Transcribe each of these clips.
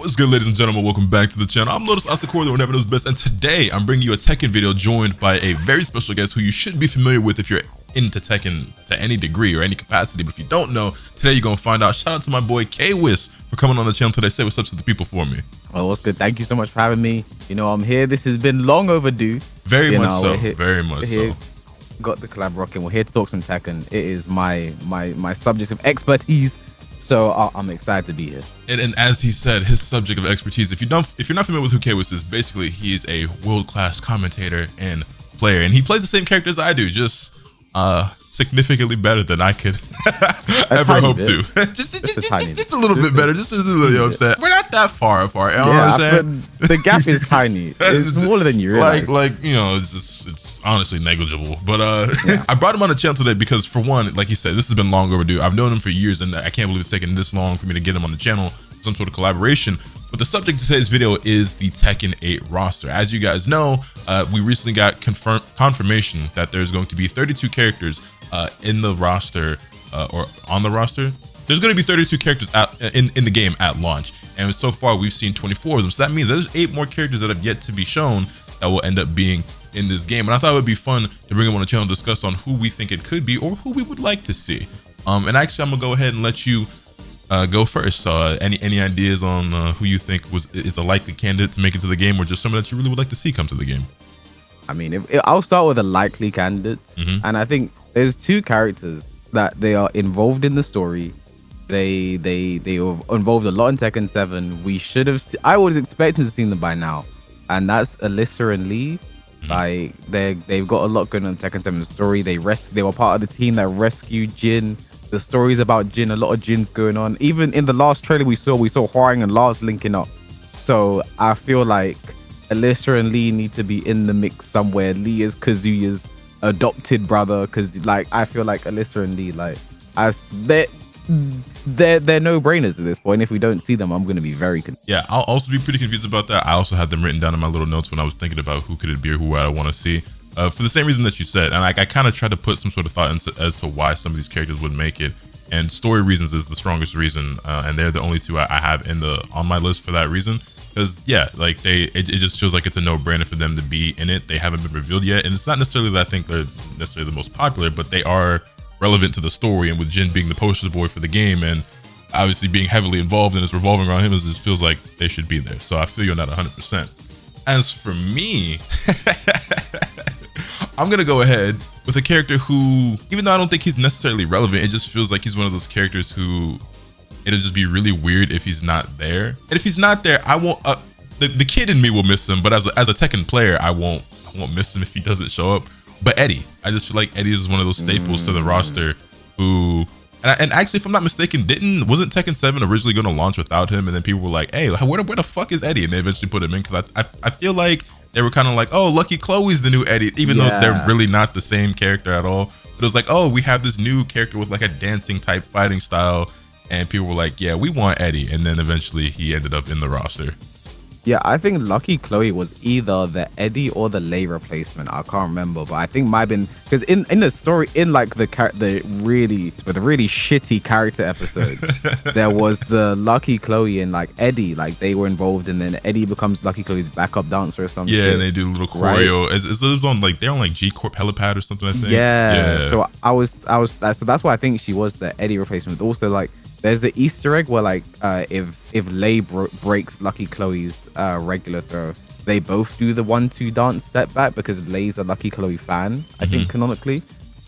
What's good, ladies and gentlemen? Welcome back to the channel. I'm LotusAsakura, the one never knows best, and today I'm bringing you a Tekken video joined by a very special guest who you should be familiar with if you're into Tekken to any degree or any capacity. But if you don't know, today you're gonna find out. Shout out to my boy K-Wiz for coming on the channel today. Say what's up to the people for me. Well, what's good? Thank you so much for having me. You know, I'm here. This has been long overdue. Very much so. Very much so. Got the collab rocking. We're here to talk some Tekken. It is my subject of expertise. So I'm excited to be here. And as he said, his subject of expertise, if you're not familiar with who K-Wiz is, basically he's a world-class commentator and player, and he plays the same character as I do, just significantly better than I could ever hope to. just a little bit better. Just a little, you know what I'm saying? We're not that far apart. You know what I'm saying? The gap is tiny. It's smaller than you realize. Like you know, it's honestly negligible. But yeah. I brought him on the channel today because, for one, like he said, this has been long overdue. I've known him for years, and I can't believe it's taken this long for me to get him on the channel, some sort of collaboration. But the subject of today's video is the Tekken 8 roster. As you guys know, we recently got confirmation that there's going to be 32 characters in the roster, or on the roster. There's going to be 32 characters in the game at launch, and so far we've seen 24 of them. So that means there's 8 more characters that have yet to be shown that will end up being in this game. And I thought it would be fun to bring them on the channel and discuss on who we think it could be or who we would like to see. And actually, I'm gonna go ahead and let you go first. Any ideas on who you think is a likely candidate to make it to the game, or just someone that you really would like to see come to the game? I mean, I'll start with the likely candidates, and I think there's 2 characters that they are involved in the story. They were involved a lot in Tekken 7. We should have. I was expecting to see them by now, and that's Alyssa and Lee. Like they've got a lot going on in Tekken 7's story. They were part of the team that rescued Jin. The stories about Jin, a lot of Jin's going on. Even in the last trailer we saw Hwoarang and Lars linking up. So I feel like Alyssa and Lee need to be in the mix somewhere. Lee is Kazuya's adopted brother, because like I feel like Alyssa and Lee, like, as they're no-brainers at this point. If we don't see them, I'm going to be very confused. Yeah, I'll also be pretty confused about that. I also had them written down in my little notes when I was thinking about who could it be or who I want to see. For the same reason that you said, and like I kind of tried to put some sort of thought as to why some of these characters would make it, and story reasons is the strongest reason, and they're the only 2 I have on my list for that reason. Because yeah, like it just feels like it's a no-brainer for them to be in it. They haven't been revealed yet, and it's not necessarily that I think they're necessarily the most popular, but they are relevant to the story. And with Jin being the poster boy for the game, and obviously being heavily involved and it's revolving around him, it just feels like they should be there. So I feel you're not 100%. As for me, I'm gonna go ahead with a character who, even though I don't think he's necessarily relevant, it just feels like he's one of those characters who it'll just be really weird if he's not there. And if he's not there, I won't. The kid in me will miss him, but as a Tekken player, I won't miss him if he doesn't show up. But Eddie, I just feel like Eddie is one of those staples to the roster who, and actually, if I'm not mistaken, wasn't Tekken 7 originally going to launch without him? And then people were like, hey, where the fuck is Eddie? And they eventually put him in, because I feel like they were kind of like, oh, Lucky Chloe's the new Eddie, even though they're really not the same character at all. But it was like, oh, we have this new character with like a dancing type fighting style. And people were like, yeah, we want Eddie. And then eventually he ended up in the roster. Yeah, I think Lucky Chloe was either the Eddie or the Lei replacement. I can't remember, but I think might have been, because in the story, in like the really shitty character episode, there was the Lucky Chloe and like Eddie, like they were involved, and then Eddie becomes Lucky Chloe's backup dancer or something. Yeah, and they do a little choreo. Right? It was on like, they're on like G Corp helipad or something, I think. Yeah. So so that's why I think she was the Eddie replacement. Also, like, there's the Easter egg where like if Lei breaks Lucky Chloe's regular throw, they both do the 1-2 dance step back, because Lei's a Lucky Chloe fan, I think, canonically.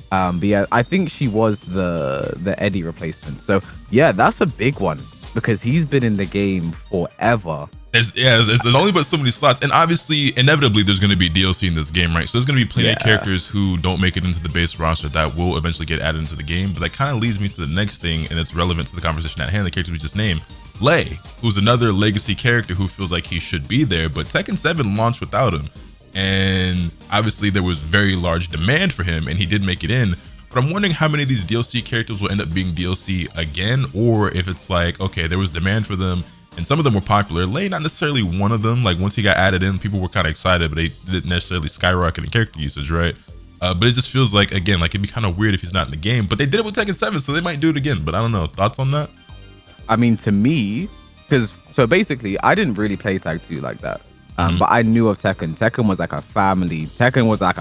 But yeah, I think she was the Eddie replacement. So yeah, that's a big one, because he's been in the game forever. There's only but so many slots, and obviously, inevitably, there's going to be DLC in this game, right? So there's going to be plenty of characters who don't make it into the base roster that will eventually get added into the game. But that kind of leads me to the next thing, and it's relevant to the conversation at hand, the character we just named, Lei, who's another legacy character who feels like he should be there, but Tekken 7 launched without him. And obviously, there was very large demand for him, and he did make it in. But I'm wondering how many of these DLC characters will end up being DLC again, or if it's like, okay, there was demand for them, and some of them were popular. Lei, not necessarily one of them. Like, once he got added in, people were kind of excited, but they didn't necessarily skyrocket in character usage, right? But it just feels like, again, like it'd be kind of weird if he's not in the game. But they did it with Tekken 7, so they might do it again. But I don't know. Thoughts on that? I mean, to me, because So basically, I didn't really play Tag 2 like that. But I knew of Tekken. Tekken was like a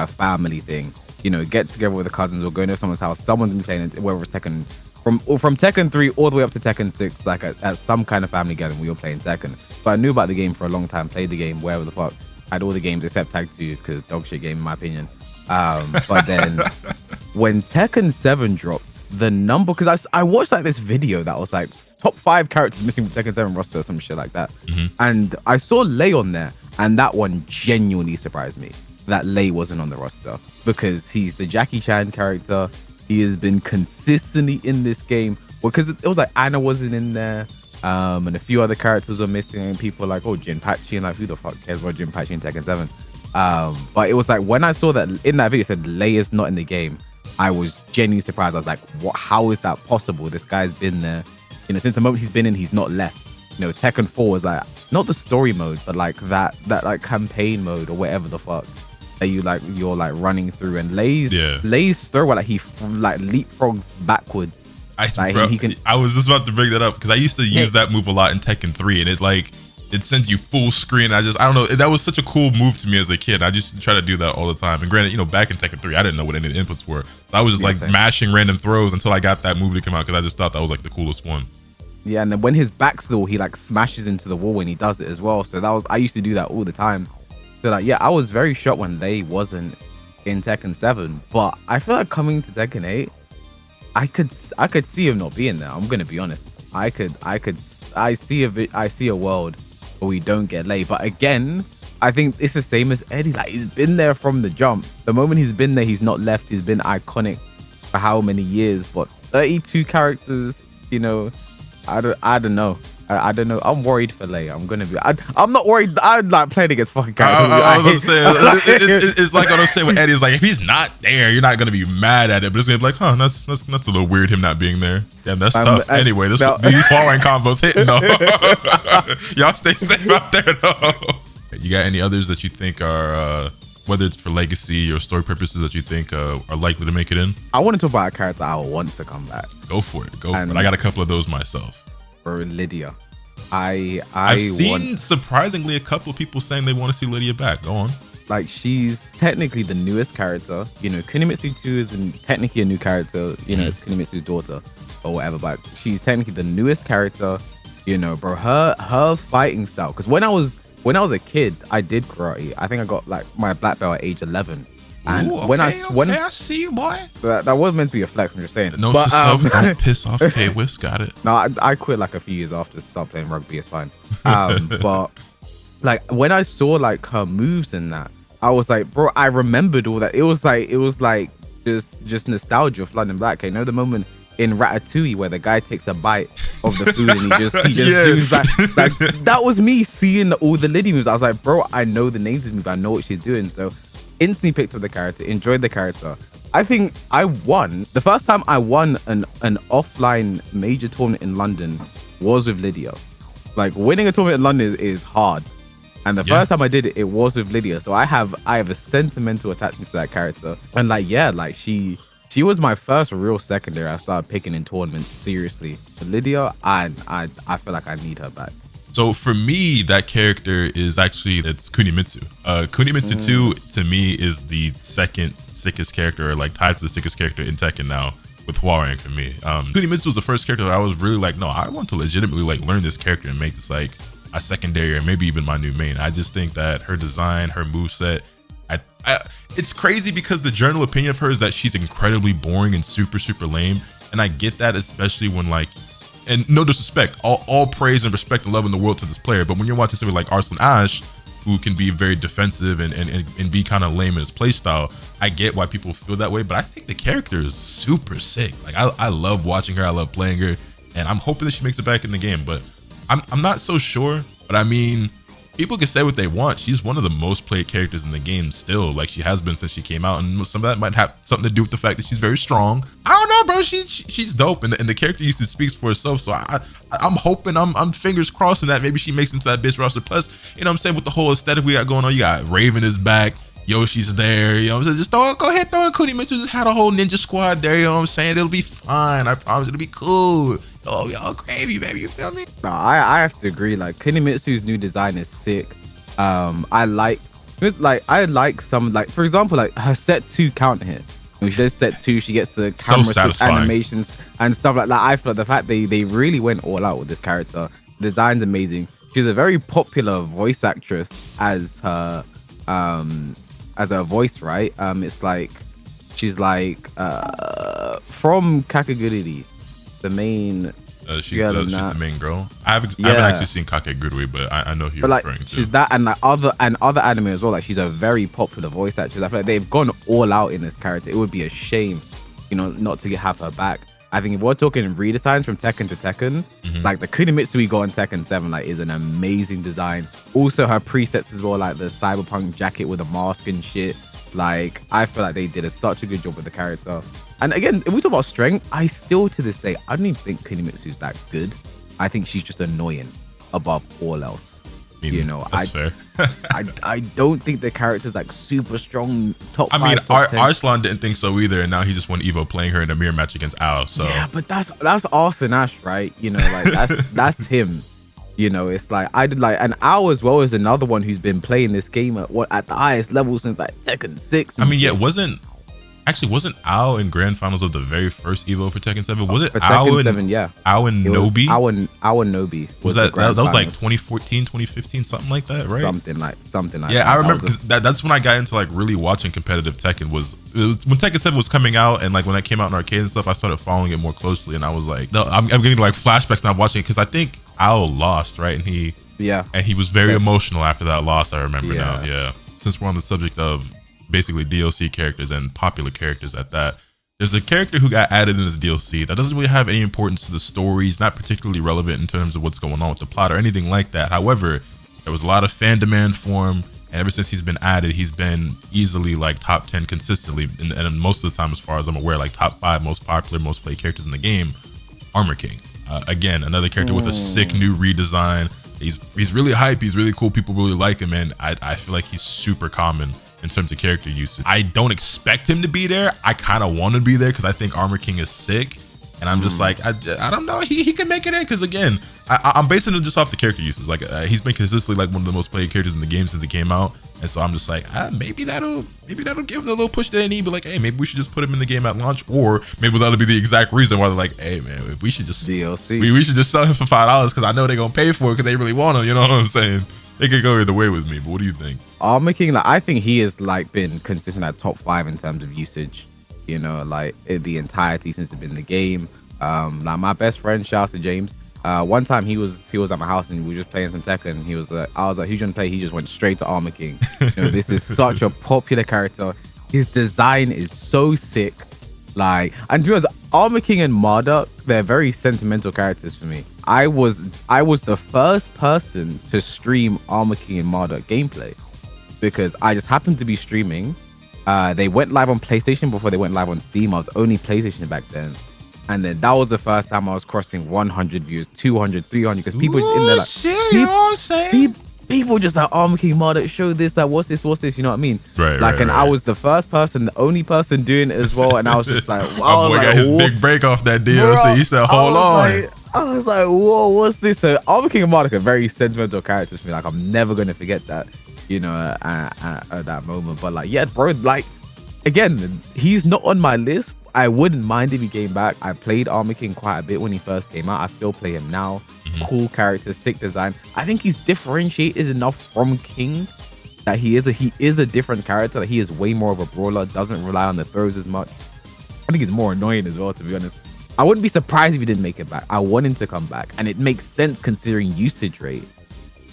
family thing. You know, get together with the cousins or go to someone's house. Someone's been playing it, whether it's Tekken from Tekken 3 all the way up to Tekken 6, like at some kind of family gathering, we were playing Tekken. So I knew about the game for a long time, played the game, wherever the fuck. Had all the games except Tag 2 because dog shit game in my opinion. But then when Tekken 7 dropped, the number, because I watched like this video that was like top 5 characters missing from Tekken 7 roster or some shit like that. And I saw Lei on there, and that one genuinely surprised me that Lei wasn't on the roster, because he's the Jackie Chan character. He has been consistently in this game, because it was like Anna wasn't in there, and a few other characters were missing, and people were like, oh, Jinpachi, and like, who the fuck cares about Jinpachi in Tekken 7? But it was like, when I saw that in that video it said Lei is not in the game, I was genuinely surprised. I was like, what? How is that possible? This guy's been there, you know, since the moment he's been in, he's not left. You know, Tekken 4 was like not the story mode, but like that like campaign mode or whatever the fuck that you're like running through, and Lei's throw, like he like leapfrogs backwards. I was just about to bring that up because I used to use that move a lot in Tekken 3, and it sends you full screen. I don't know, that was such a cool move to me as a kid. I just try to do that all the time. And granted, you know, back in Tekken 3, I didn't know what any of the inputs were. So I was just mashing random throws until I got that move to come out, because I just thought that was like the coolest one. Yeah, and then when his back's low, he like smashes into the wall when he does it as well. So I used to do that all the time. So like, yeah, I was very shocked when Lei wasn't in Tekken 7, but I feel like coming to Tekken 8, I could see him not being there. I'm gonna be honest. I see a world where we don't get Lei, but again, I think it's the same as Eddie. Like, he's been there from the jump. The moment he's been there, he's not left. He's been iconic for how many years? But 32 characters, you know, I don't know. I don't know. I'm worried for Lei. I'm not worried. I'm like playing against fucking characters. I was gonna say it's like what I'm saying with Eddie. It's like, if he's not there, you're not gonna be mad at it, but it's gonna be like, huh, that's a little weird, him not being there. Damn, that's tough. Anyway, these Huawei combos hitting though. Y'all stay safe out there though. You got any others that you think are whether it's for legacy or story purposes that you think are likely to make it in? I want to talk about a character I want to come back. Go for it. I got a couple of those myself. For Lydia, I've seen surprisingly a couple of people saying they want to see Lydia back. Go on. Like, she's technically the newest character. You know, Kunimitsu 2 is technically a new character. You know, it's Kunimitsu's daughter or whatever, but she's technically the newest character. You know, bro, her fighting style. Because when I was a kid, I did karate. I think I got like my black belt at age 11. And when I see you, boy. That was meant to be a flex. I'm just saying. Note to self, don't piss off K-Wiz. Got it. No, I quit like a few years after start playing rugby. It's fine. But like, when I saw like her moves in that, I was like, bro, I remembered all that. It was like just nostalgia flooding back. You know the moment in Ratatouille where the guy takes a bite of the food and he just zooms back. Like, that was me seeing all the Lydia moves. I was like, bro, I know the names of this move. I know what she's doing. So instantly picked up the character, enjoyed the character. I think I won. The first time I won an offline major tournament in London was with Lydia. Like, winning a tournament in London is hard. And the first time I did it, it was with Lydia. So I have a sentimental attachment to that character. And like, yeah, like she was my first real secondary I started picking in tournaments seriously. Lydia, I feel like I need her back. So for me, that character is it's Kunimitsu. Kunimitsu 2 to me is the second sickest character, or like tied for the sickest character in Tekken now, with Huawei for me. Kunimitsu was the first character that I was really like, no, I want to legitimately like learn this character and make this like a secondary or maybe even my new main. I just think that her design, her moveset, it's crazy because the general opinion of her is that she's incredibly boring and super, super lame. And I get that, especially when like, and no disrespect, all praise and respect and love in the world to this player, but when you're watching somebody like Arslan Ash, who can be very defensive and be kind of lame in his playstyle, I get why people feel that way, but I think the character is super sick. Like, I love watching her, I love playing her, and I'm hoping that she makes it back in the game, but I'm not so sure. But I mean, people can say what they want. She's one of the most played characters in the game still. Like, she has been since she came out, and some of that might have something to do with the fact that she's very strong. I don't know, bro. She's dope, and the character usually speaks for herself. So I'm hoping, I'm fingers crossing that maybe she makes it into that base roster. Plus, you know what I'm saying, with the whole aesthetic we got going on, you got Raven is back. Yoshi's there, you know what I'm saying? Just go ahead, throw in Kunimitsu. Just had a whole ninja squad there, you know what I'm saying? It'll be fine. I promise it'll be cool. Oh, y'all gravy, baby, you feel me? No, I have to agree. Like Kunimitsu's new design is sick. I like some, like, for example, like her set 2 counter hit. When she does set 2, she gets the camera switch animations and stuff like that. I feel like the fact they really went all out with this character. The design's amazing. She's a very popular voice actress as her voice, right? It's like she's like from Kakegurui, the main. She's the main girl. I haven't actually seen Kakegurui, but I know who you're referring to. She's that, and like other anime as well. Like she's a very popular voice actress. I feel like they've gone all out in this character. It would be a shame, not to have her back. I think if we're talking redesigns from Tekken to Tekken, like the Kunimitsu we got on Tekken 7, like is an amazing design. Also her presets as well, like the cyberpunk jacket with a mask and shit. Like I feel like they did such a good job with the character. And again, if we talk about strength, I still to this day, I don't even think Kunimitsu's that good. I think she's just annoying above all else. That's fair. I don't think the character's like super strong top 5. I mean, Arslan didn't think so either, and now he just won Evo playing her in a mirror match against Ao. So yeah, but that's Arslan Ash, right? Like that's him. It's like I did like, and Ao as well is another one who's been playing this game at the highest level since like Tekken 6. I mean, yeah, wasn't Ao in grand finals of the very first Evo for Tekken 7? Was it Ao and Nobi? Ao and Nobi. Was that was like 2014, 2015, something like that, right? Something like that. Yeah, I remember that's when I got into like really watching competitive Tekken. It was when Tekken 7 was coming out, and like when that came out in arcade and stuff, I started following it more closely, and I was like, no, I'm getting like flashbacks now watching it, because I think Ao lost, right? And he was very emotional after that loss. I remember now. Yeah. Since we're on the subject of basically DLC characters and popular characters at that, there's a character who got added in this DLC that doesn't really have any importance to the story. He's not particularly relevant in terms of what's going on with the plot or anything like that. However, there was a lot of fan demand for him, and ever since he's been added, he's been easily like top 10 consistently, and most of the time, as far as I'm aware, like top 5 most popular, most played characters in the game. Armor King, again, another character with a sick new redesign. He's really hype. He's really cool. People really like him, and I feel like he's super common in terms of character usage. I don't expect him to be there. I kind of want to be there because I think Armor King is sick, and I'm just like, I don't know. He can make it in, because again, I'm basing it just off the character usage. Like he's been consistently like one of the most played characters in the game since it came out, and so I'm just like, maybe that'll give him the little push that they need. But like, hey, maybe we should just put him in the game at launch, or maybe that'll be the exact reason why they're like, hey man, we should just DLC. We should just sell him for $5 because I know they're gonna pay for it because they really want him. You know what I'm saying? It could go either way with me, but what do you think? Armor King, like I think he has like been consistent at top 5 in terms of usage. Like the entirety since it's been in the game. Like my best friend, shout out to James. One time he was at my house and we were just playing some Tekken. He was like, I was like, who's gonna play? He just went straight to Armor King. This is such a popular character. His design is so sick. Like, and to be honest, Armor King and Marduk, they're very sentimental characters for me. I was the first person to stream Armor King and Marduk gameplay because I just happened to be streaming. They went live on PlayStation before they went live on Steam. I was only PlayStation back then. And then that was the first time I was crossing 100 views, 200, 300, because people in there like, shit, you know what I'm saying? People just like, Armor King Marduk, show this, like, what's this, you know what I mean? Right, like, and I was the first person, the only person doing it as well, and I was just like, wow. My boy got his big break off that DLC. He said, hold on. I was like, whoa, what's this? So Armor King and Marduk are very sentimental characters for me. Like, I'm never going to forget that, at that moment. But like, yeah, bro, like, again, he's not on my list. I wouldn't mind if he came back. I played Armor King quite a bit when he first came out. I still play him now. Cool character, sick design. I think he's differentiated enough from King that he is a different character. That he is way more of a brawler, doesn't rely on the throws as much. I think he's more annoying as well, to be honest. I wouldn't be surprised if he didn't make it back. I want him to come back, and it makes sense considering usage rate.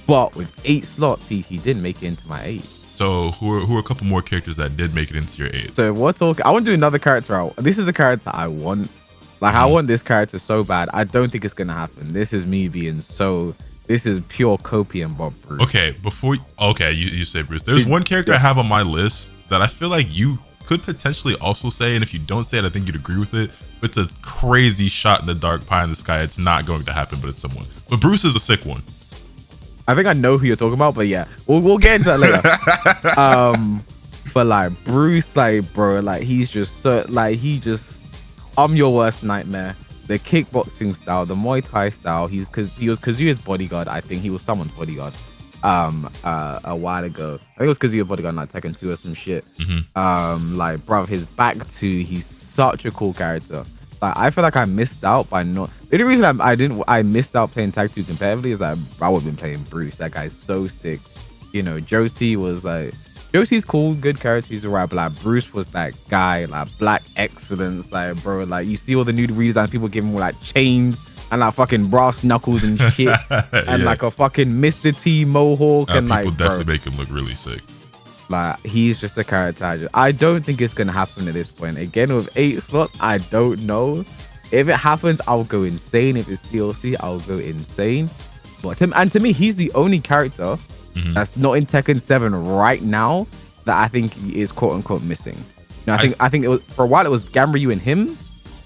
But with 8 slots, he didn't make it into my 8. So who are a couple more characters that did make it into your 8? So we're talking, I want to do another character. This is a character I want. Like, I want this character so bad. I don't think it's going to happen. This is me being so... This is pure copium, Bob Bruce. Okay, you say Bruce. There's one character I have on my list that I feel like you could potentially also say, and if you don't say it, I think you'd agree with it. It's a crazy shot in the dark, pie in the sky. It's not going to happen, but it's someone. But Bruce is a sick one. I think I know who you're talking about, but yeah, we'll get into that later. But like Bruce, like bro, like he's just so like I'm your worst nightmare. The kickboxing style, the Muay Thai style. He was Kazuya's bodyguard. I think he was someone's bodyguard. A while ago. I think it was Kazuya's bodyguard, like Tekken 2 or some shit. Like bro, his back too. He's such a cool character. Like I feel like I missed out by not. The only reason I missed out playing tag 2 competitively is that I would have been playing Bruce. That guy's so sick. You know, Josie's cool, good character, he's alright, but like Bruce was that guy, like black excellence, like bro, like you see all the new redesigns, people giving him like chains and like fucking brass knuckles and shit, and like a fucking Mr. T mohawk, and like people definitely make him look really sick. Like he's just a character. I don't think it's gonna happen at this point. Again, with 8 slots, I don't know. If it happens, I'll go insane. If it's DLC, I'll go insane. But to me, he's the only character that's not in Tekken 7 right now that I think he is quote unquote missing. You know, I think it was for a while it was Gamryu and him.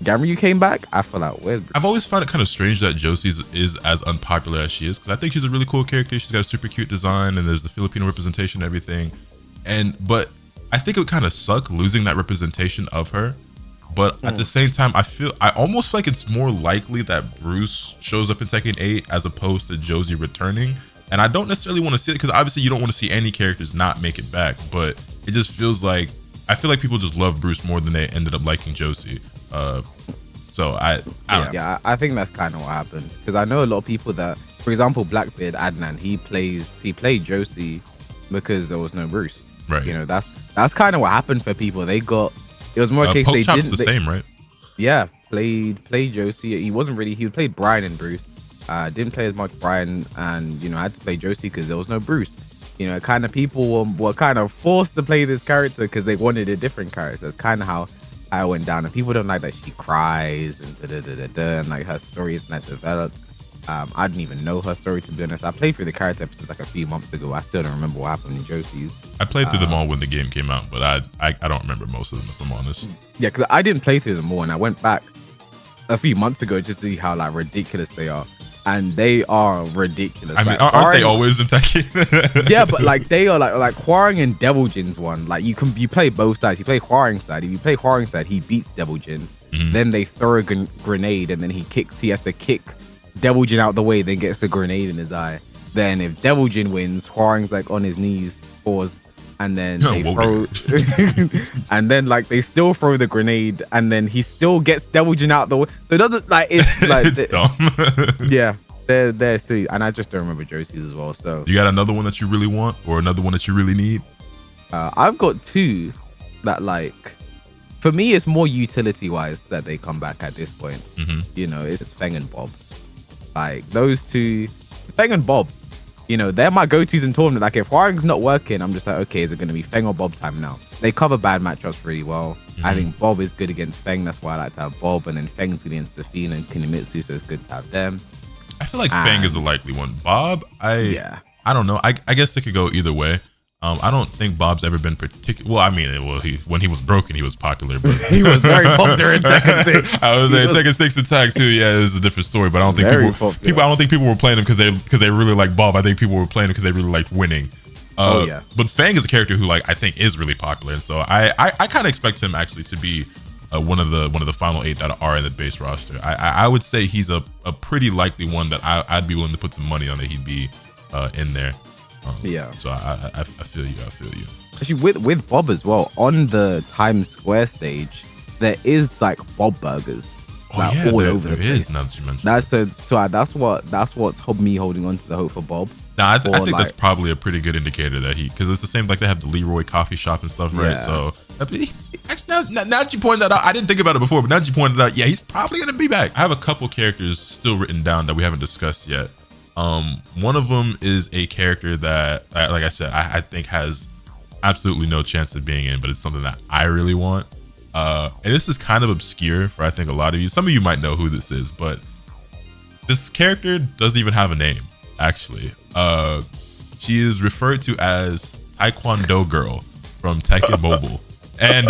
Gamryu came back. I feel like where's I've always found it kind of strange that Josie is as unpopular as she is, because I think she's a really cool character. She's got a super cute design, and there's the Filipino representation and everything. But I think it would kind of suck losing that representation of her. But at the same time, I almost feel like it's more likely that Bruce shows up in Tekken 8 as opposed to Josie returning. And I don't necessarily want to see it, because obviously you don't want to see any characters not make it back, but it just feels like I feel like people just love Bruce more than they ended up liking Josie. So I think that's kind of what happened, because I know a lot of people that, for example, Blackbeard Adnan, he played Josie because there was no Bruce. Right. You know, that's kind of what happened for people. It was more a case they didn't. The same, right? Yeah, played Josie. He played Brian and Bruce. Didn't play as much Brian, and you know, I had to play Josie because there was no Bruce. You know, kind of people were kind of forced to play this character because they wanted a different character. That's kind of how I went down, and people don't like that she cries and like her story isn't that developed. I didn't even know her story, to be honest. I played through the character episodes like a few months ago. I still don't remember what happened in Josie's. I played through them all when the game came out, but I don't remember most of them, if I'm honest. Yeah, because I didn't play through them all, and I went back a few months ago just to see how like ridiculous they are. And they are ridiculous. I mean, aren't they always in Tekken? Yeah, but like they are like Hwoarang and Devil Jin's one. Like you play both sides. You play Hwoarang's side. If you play Hwoarang's side, he beats Devil Jin. Then they throw a grenade, and then he has to kick Devil Jin out the way, then gets a grenade in his eye. Then if Devil Jin wins, Hwoarang's like on his knees, pause, and then they throw and then like they still throw the grenade, and then he still gets Devil Jin out the way. So it doesn't like it's like it's dumb. Yeah, they're silly, and I just don't remember Josie's as well. So you got another one that you really want, or another one that you really need? I've got two that, like, for me it's more utility wise that they come back at this point. You know, it's Feng and Bob. Like those two, Feng and Bob, you know, they're my go-tos in tournament. Like if Hwoarang's not working, I'm just like, okay, is it going to be Feng or Bob time now? They cover bad matchups really well. I think Bob is good against Feng. That's why I like to have Bob. And then Feng's good against Safina and Kunimitsu, so it's good to have them. I feel like Feng is a likely one. Bob, I don't know. I guess it could go either way. I don't think Bob's ever been particular. Well, I mean, when he was broken, he was popular, but he was very popular in Tekken 6. I was saying Tekken 6 Attack 2. Yeah, it was a different story, but I don't think people. I don't think people were playing him because they really like Bob. I think people were playing him because they really liked winning. But Feng is a character who, like, I think is really popular, and so I kind of expect him actually to be one of the final 8 that are in the base roster. I would say he's a pretty likely one that I'd be willing to put some money on that he'd be in there. So I feel you. Actually, with Bob as well, on the Times Square stage, there is like Bob burgers. Like, all over the place. Now that you mentioned that's what's me holding on to the hope for Bob. Now, I think like, that's probably a pretty good indicator that because it's the same, like they have the Leroy coffee shop and stuff, right? So actually, now that you pointed that out, I didn't think about it before, but now that you pointed it out, yeah, he's probably gonna be back. I have a couple characters still written down that we haven't discussed yet. One of them is a character that, like I said, I think has absolutely no chance of being in, but it's something that I really want. And this is kind of obscure for I think a lot of you. Some of you might know who this is, but this character doesn't even have a name, actually. She is referred to as Taekwondo Girl from Tekken Mobile. And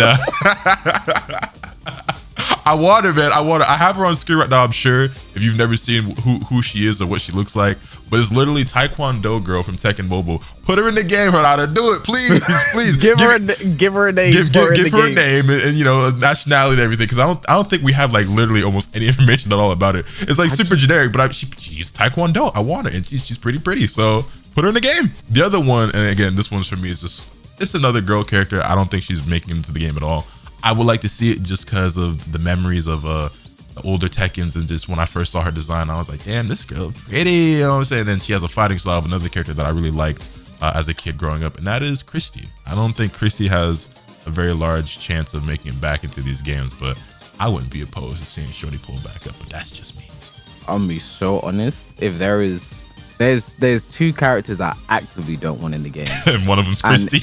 I want her, man. I want her. I have her on screen right now. I'm sure if you've never seen who she is or what she looks like, but it's literally Taekwondo girl from Tekken Mobile. Put her in the game, Renata. Do it, please, please. give her a name. Give her a name and you know, nationality and everything. Because I don't think we have like literally almost any information at all about it. It's like super generic. But she's Taekwondo. I want her, and she's pretty. So put her in the game. The other one, and again, this one's for me, is just it's another girl character. I don't think she's making it into the game at all. I would like to see it just because of the memories of the older Tekkens, and just when I first saw her design, I was like, damn, this girl pretty, you know what I'm saying? And then she has a fighting style of another character that I really liked as a kid growing up, and that is Christy. I don't think Christy has a very large chance of making it back into these games, but I wouldn't be opposed to seeing Shorty pull back up, but that's just me. I'm gonna be so honest. If there's two characters I actively don't want in the game, and one of them's Christy.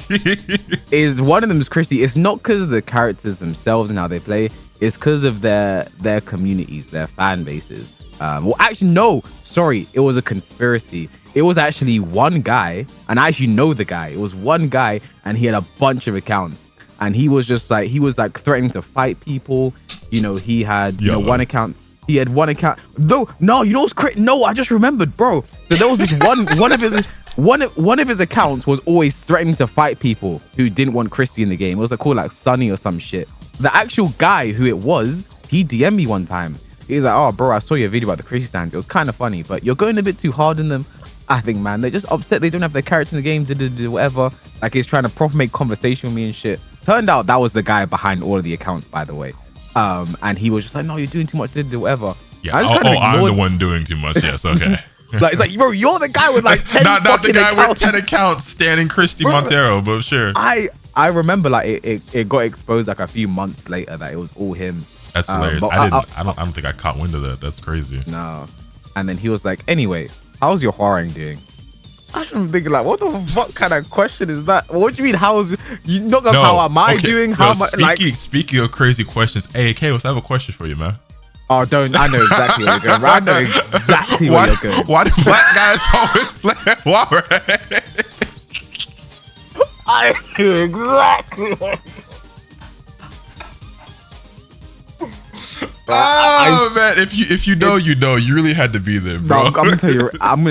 One of them's Christy. It's not because of the characters themselves and how they play. It's because of their communities, their fan bases. Well, actually, no. Sorry, it was a conspiracy. It was actually one guy, and I actually know the guy. It was one guy, and he had a bunch of accounts, and he was threatening to fight people. You know, he had one account. He had one account. No, you know what's crazy? No, I just remembered, bro. So there was this one of his accounts was always threatening to fight people who didn't want Christy in the game. It was called like Sunny or some shit. The actual guy who it was, he DM'd me one time. He was like, "Oh, bro, I saw your video about the Christy stands. It was kind of funny, but you're going a bit too hard on them." I think, man, they're just upset they don't have their character in the game. Whatever. Like, he's trying to proper make conversation with me and shit. Turned out that was the guy behind all of the accounts, by the way. And he was just like, "No, you're doing too much, whatever." Yeah. I'm the one doing too much. Yes. Okay. It's like, bro, you're the guy with like 10 not the guy accounts. with 10 accounts standing Christy Montero, but sure. I remember like it got exposed like a few months later that it was all him. That's hilarious. I don't think I caught wind of that. That's crazy. No. And then he was like, "Anyway, how's your whoring doing?" I should be thinking like, what the fuck kind of question is that? What do you mean? How am I doing? Speaking of crazy questions, hey, Chaos, I have a question for you, man. Oh, I know exactly where you're going. I know exactly where you're going. Why do black guys always play Warren? I knew exactly where. Man, if you know, you know. You really had to be there, bro. I'm gonna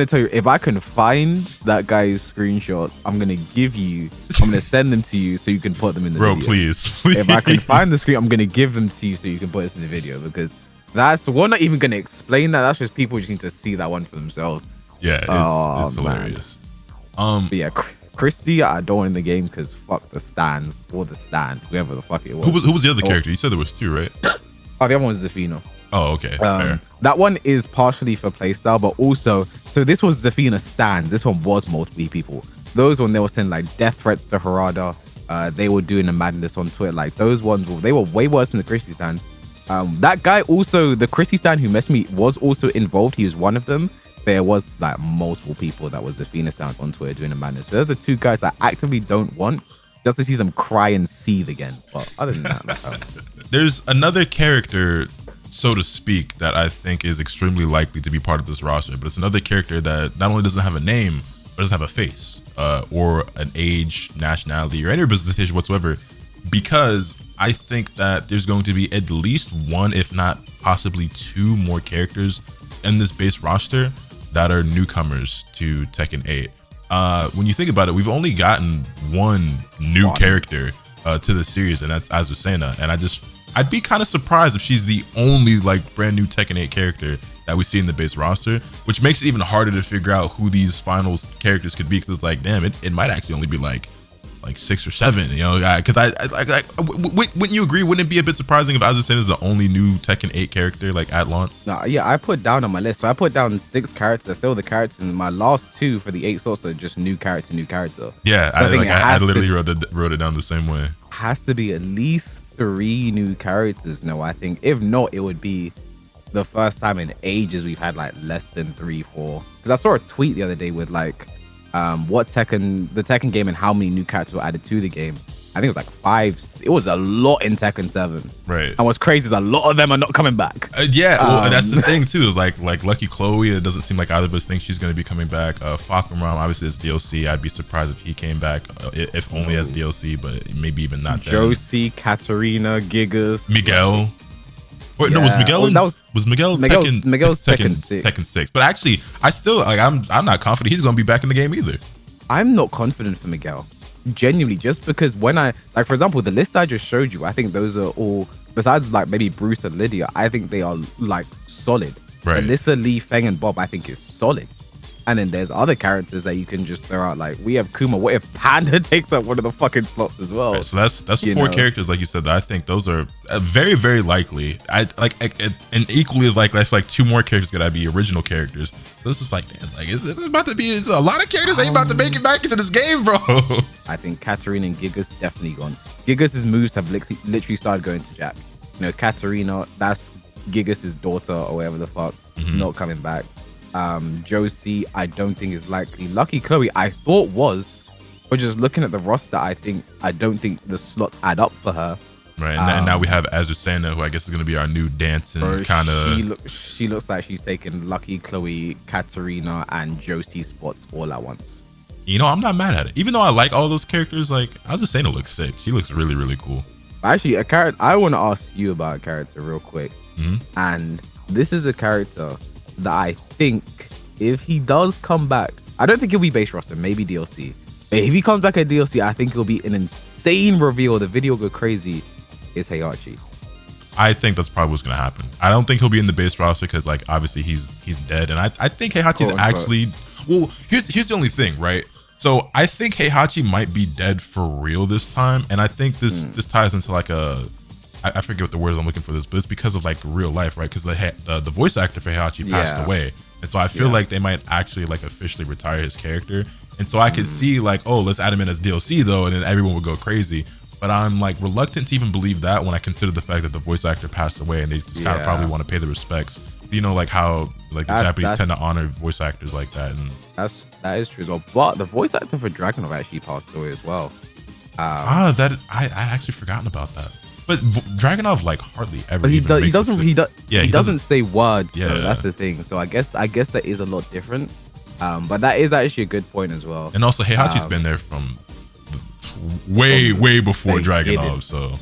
tell you. If I can find that guy's screenshots, I'm gonna send them to you so you can put them in the video. Bro, please. If I can find the screen, I'm gonna give them to you so you can put this in the video, because we're not even gonna explain that. That's just people just need to see that one for themselves. Yeah, it's hilarious. But yeah, Christy, I don't want in the game because fuck the stands or the stand, whoever the fuck it was. Who was the other character? You said there was two, right? Oh, the other one was Zafina. Oh, okay. Fair. That one is partially for playstyle, but also, so this was Zafina stands. This one was multiple people. Those when they were sending like death threats to Harada, they were doing a madness on Twitter. Like those ones, they were way worse than the Christy stands. That guy also, the Christy stand who messed me, was also involved. He was one of them. There was like multiple people that was Zafina stands on Twitter doing a madness. So those are two guys I actively don't want, just to see them cry and seethe again. But other than that, there's another character, so to speak, that I think is extremely likely to be part of this roster, but it's another character that not only doesn't have a name, but doesn't have a face or an age, nationality, or any representation whatsoever, because I think that there's going to be at least one, if not possibly two more characters in this base roster that are newcomers to Tekken 8. When you think about it, we've only gotten one new character to the series, and that's Azucena, and I'd be kind of surprised if she's the only like brand new Tekken 8 character that we see in the base roster, which makes it even harder to figure out who these finals characters could be, because it's like, damn, it might actually only be like 6 or 7, you know, because wouldn't you agree? Wouldn't it be a bit surprising if Azucena is the only new Tekken 8 character like at launch? No, yeah, I put down on my list. So I put down 6 characters. I still the characters, and my last 2 for the 8's also just new character. Yeah, I literally wrote it down the same way. Has to be at least 3 new characters. No, I think if not, it would be the first time in ages we've had like less than 3, 4. Because I saw a tweet the other day with like the Tekken game and how many new characters were added to the game. I think it was like 5. It was a lot in Tekken 7. Right. And what's crazy is a lot of them are not coming back. Well, that's the thing too. Is like Lucky Chloe. It doesn't seem like either of us think she's going to be coming back. Fakumram, obviously, as DLC. I'd be surprised if he came back, if only as DLC, but maybe even not. Josie, Katarina, Gigas, Miguel. Wait, no, was Miguel? Was Miguel Miguel's Tekken 6? But actually, I still like. I'm not confident he's gonna be back in the game either. I'm not confident for Miguel, genuinely, just because when I like, for example, the list I just showed you, I think those are all, besides like maybe Bruce and Lydia, I think they are like solid. Right. Alyssa, Lee, Feng, and Bob, I think is solid. And then there's other characters that you can just throw out. Like we have Kuma. What if Panda takes up one of the fucking slots as well? Right, so that's 4 characters, like you said. That I think those are very, very likely. And equally as likely, I feel like 2 more characters gotta be original characters. So this is like, damn, like it's about to be a lot of characters ain't about to make it back into this game, bro. I think Katarina and Gigas definitely gone. Gigas' moves have literally started going to Jack. You know, Katarina, that's Gigas' daughter or whatever the fuck, not coming back. Josie, I don't think is likely. Lucky Chloe, I thought was, but just looking at the roster, I don't think the slots add up for her. Right, and now we have Azusana, who I guess is going to be our new dancing kind of. She looks like she's taking Lucky Chloe, Katarina, and Josie spots all at once. You know, I'm not mad at it. Even though I like all those characters, like Azusana looks sick. She looks really, really cool. Actually, a character I want to ask you about a character real quick, and this is a character that I think if he does come back, I don't think he'll be base roster, maybe DLC. But if he comes back at DLC, I think it'll be an insane reveal. The video go crazy. Is Heihachi. I think that's probably what's gonna happen. I don't think he'll be in the base roster because like obviously he's dead, and I think Heihachi's actually well. Here's the only thing, right? So I think Heihachi might be dead for real this time, and I think this ties into like I forget what the words I'm looking for this, but it's because of like real life, right? Because the voice actor for Heihachi passed away, and so I feel like they might actually like officially retire his character, and so I could see like, oh, let's add him in as DLC though, and then everyone would go crazy. But I'm like reluctant to even believe that when I consider the fact that the voice actor passed away, and they just kind of probably want to pay the respects. You know, like how like the Japanese tend to honor voice actors like that, and that is true as well. But the voice actor for Dragunov actually passed away as well. That I actually forgotten about that. But Dragunov like hardly ever. But he doesn't say words. Yeah, so that's the thing. So I guess that is a lot different. But that is actually a good point as well. And also Heihachi's been there from way before Dragunov. So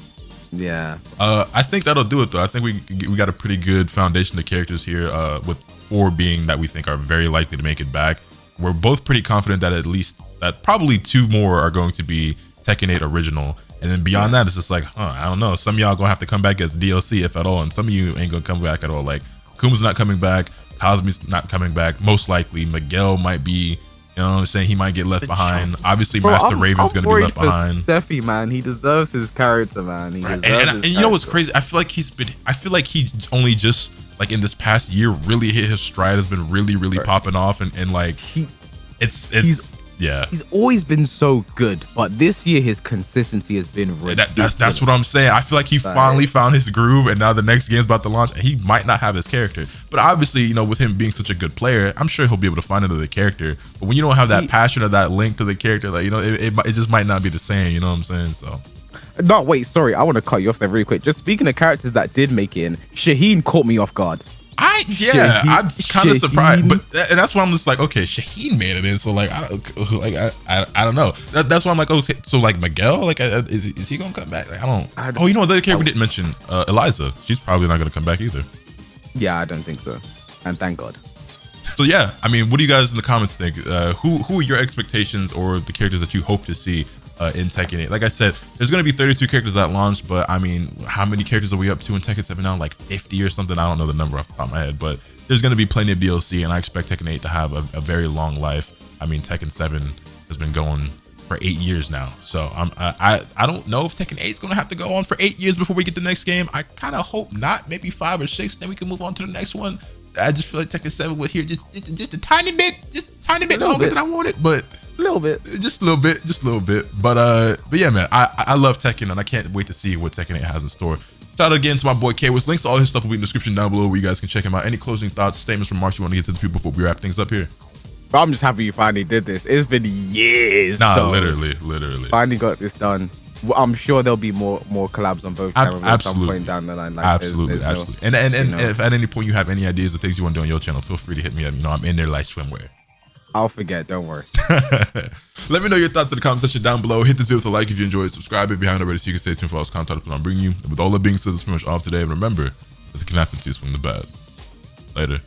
yeah. I think that'll do it though. I think we got a pretty good foundation of characters here. With 4 being that we think are very likely to make it back. We're both pretty confident that probably 2 more are going to be Tekken 8 original. And then beyond that, it's just like, I don't know. Some of y'all gonna have to come back as DLC, if at all. And some of you ain't gonna come back at all. Like, Kuma's not coming back. Cosme's not coming back. Most likely, Miguel might be, you know what I'm saying? He might get left behind. Obviously, Master Raven's gonna be left behind. Sephi, man. He deserves his character, man. And you know what's crazy? I feel like he only just, like, in this past year, really hit his stride, has been really, really popping off. And like, he's always been so good, but this year his consistency has been ridiculous. That's what I'm saying. I feel like he finally found his groove, and now the next game's about to launch, and he might not have his character. But obviously, you know, with him being such a good player, I'm sure he'll be able to find another character. But when you don't have that passion or that link to the character, like, you know, it just might not be the same. You know what I'm saying? So. No, wait, sorry, I want to cut you off there really quick. Just speaking of characters that did make it in, Shaheen caught me off guard. I'm kind of surprised, but and that's why I'm just like, okay, Shaheen made it in, so like, I don't know. That's why I'm like, okay, so like Miguel, like, is he gonna come back? Like, I don't. Oh, you know what? The other character we didn't mention, Eliza. She's probably not gonna come back either. Yeah, I don't think so, and thank God. So yeah, I mean, what do you guys in the comments think? Who are your expectations or the characters that you hope to see in Tekken 8? Like I said, there's going to be 32 characters at launch, but I mean, how many characters are we up to in Tekken 7 now? Like 50 or something? I don't know the number off the top of my head, but there's going to be plenty of DLC, and I expect Tekken 8 to have a very long life. I mean, Tekken 7 has been going for 8 years now, so I don't know if Tekken 8 is going to have to go on for 8 years before we get the next game. I kind of hope not, maybe 5 or 6, then we can move on to the next one. I just feel like Tekken 7 would here just a tiny bit longer than I wanted, but a little bit. But yeah, man, I love Tekken, and I can't wait to see what Tekken 8 has in store. Shout out again to my boy K-Wiz. Links to all his stuff will be in the description down below, where you guys can check him out. Any closing thoughts, statements, remarks you want to get to the people before we wrap things up here? But I'm just happy you finally did this. It's been years. Nah, literally. Finally got this done. I'm sure there'll be more collabs on both channels at some point down the line. Like, absolutely. And if at any point you have any ideas of things you want to do on your channel, feel free to hit me up. You know, I'm in there like swimwear. I'll forget, don't worry. Let me know your thoughts in the comment section down below. Hit this video with a like if you enjoyed. Subscribe if you haven't already, so you can stay tuned for all this content I'm bringing you. And with all that being said, that's pretty much all of today. And remember, This can happen to you. Swing the bat. Later.